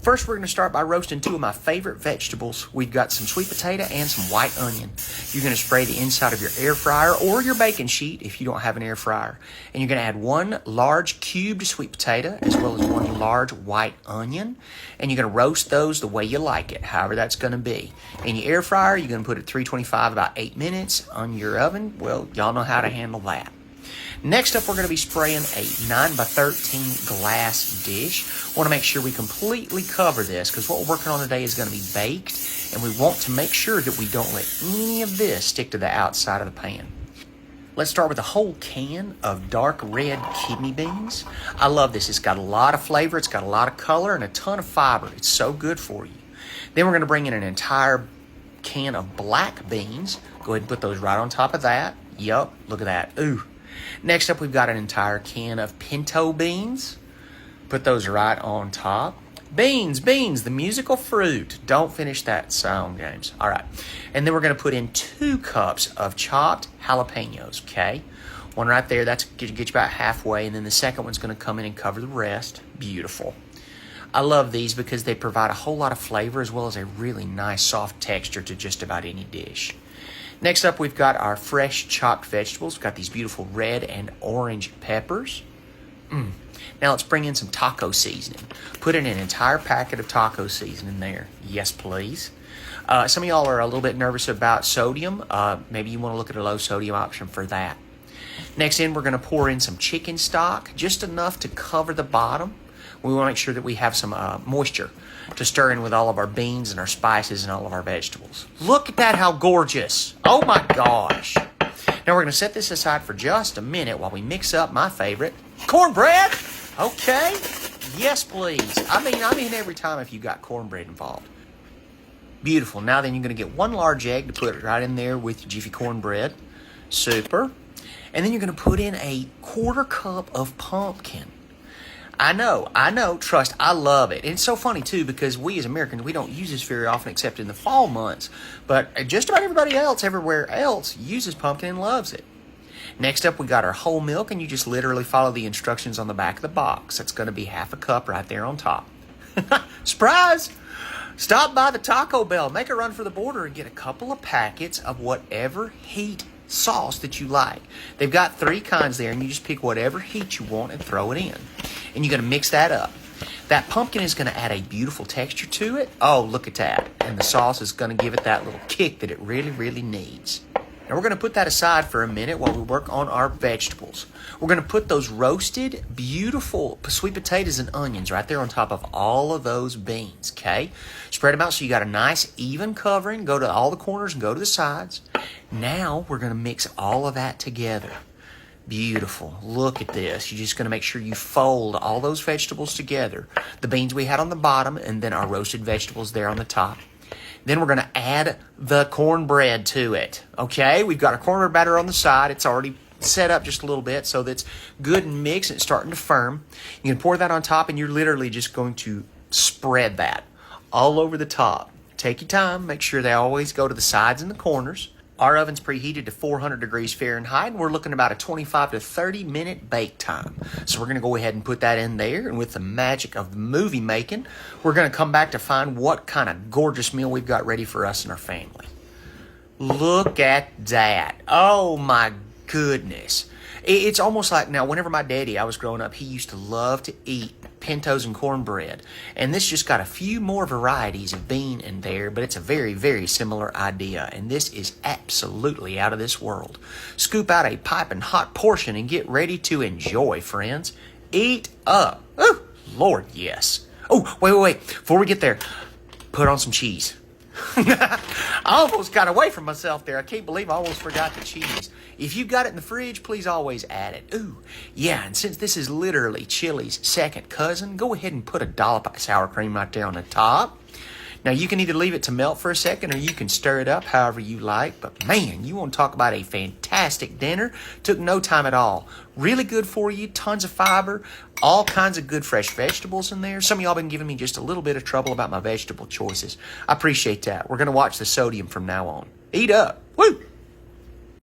First, we're going to start by roasting two of my favorite vegetables. We've got some sweet potato and some white onion. You're going to spray the inside of your air fryer or your baking sheet if you don't have an air fryer. And you're going to add one large cubed sweet potato as well as one large white onion. And you're going to roast those the way you like it, however that's going to be. In your air fryer, you're going to put it 325 about 8 minutes. On your oven, well, y'all know how to handle that. Next up, we're going to be spraying a 9x13 glass dish. Want to make sure we completely cover this because what we're working on today is going to be baked, and we want to make sure that we don't let any of this stick to the outside of the pan. Let's start with a whole can of dark red kidney beans. I love this. It's got a lot of flavor, it's got a lot of color, and a ton of fiber. It's so good for you. Then we're going to bring in an entire can of black beans. Go ahead and put those right on top of that. Yup, look at that. Ooh. Next up, we've got an entire can of pinto beans. Put those right on top. Beans, the musical fruit. Don't finish that sound, James. All right. And then we're going to put in 2 cups of chopped jalapenos, okay? One right there, that's get you about halfway. And then the second one's going to come in and cover the rest. Beautiful. I love these because they provide a whole lot of flavor as well as a really nice soft texture to just about any dish. Next up, we've got our fresh chopped vegetables. We've got these beautiful red and orange peppers. Now let's bring in some taco seasoning. Put in an entire packet of taco seasoning there. Yes, please. Some of y'all are a little bit nervous about sodium. Maybe you want to look at a low sodium option for that. Next in, we're going to pour in some chicken stock, just enough to cover the bottom. We want to make sure that we have some moisture to stir in with all of our beans and our spices and all of our vegetables. Look at that, how gorgeous. Oh my gosh. Now we're going to set this aside for just a minute while we mix up my favorite, cornbread. Okay. Yes, please. I mean every time if you got cornbread involved. Beautiful. Now then you're going to get 1 large egg to put it right in there with your Jiffy cornbread. Super. And then you're going to put in a 1/4 cup of pumpkin. I know, trust, I love it. And it's so funny, too, because we as Americans, we don't use this very often except in the fall months. But just about everybody else, everywhere else, uses pumpkin and loves it. Next up, we got our whole milk, and you just literally follow the instructions on the back of the box. That's going to be 1/2 cup right there on top. Surprise! Stop by the Taco Bell, make a run for the border, and get a couple of packets of whatever heat sauce that you like. They've got 3 kinds there, and you just pick whatever heat you want and throw it in. And you're going to mix that up. That pumpkin is going to add a beautiful texture to it. Oh, look at that. And the sauce is going to give it that little kick that it really, really needs. Now we're going to put that aside for a minute while we work on our vegetables. We're going to put those roasted, beautiful sweet potatoes and onions right there on top of all of those beans, okay? Spread them out so you got a nice even covering. Go to all the corners and go to the sides. Now we're going to mix all of that together. Beautiful. Look at this. You're just going to make sure you fold all those vegetables together. The beans we had on the bottom and then our roasted vegetables there on the top. Then we're going to add the cornbread to it. Okay, we've got our cornbread batter on the side. It's already set up just a little bit so that's good and mixed and it's starting to firm. You can pour that on top and you're literally just going to spread that all over the top. Take your time. Make sure they always go to the sides and the corners. Our oven's preheated to 400 degrees Fahrenheit, and we're looking about a 25 to 30 minute bake time. So we're going to go ahead and put that in there, and with the magic of movie making, we're going to come back to find what kind of gorgeous meal we've got ready for us and our family. Look at that. Oh my goodness. It's almost like, now whenever my daddy, I was growing up, he used to love to eat pintos and cornbread. And this just got a few more varieties of bean in there, but it's a very, very similar idea. And this is absolutely out of this world. Scoop out a piping hot portion and get ready to enjoy, friends. Eat up. Oh, Lord, yes. Oh, wait. Before we get there, put on some cheese. I almost got away from myself there. I can't believe I almost forgot the cheese. If you've got it in the fridge, please always add it. Ooh, yeah, and since this is literally chili's second cousin, go ahead and put a dollop of sour cream right there on the top. Now, you can either leave it to melt for a second or you can stir it up however you like. But, man, you want to talk about a fantastic dinner. Took no time at all. Really good for you. Tons of fiber. All kinds of good fresh vegetables in there. Some of y'all been giving me just a little bit of trouble about my vegetable choices. I appreciate that. We're going to watch the sodium from now on. Eat up. Woo!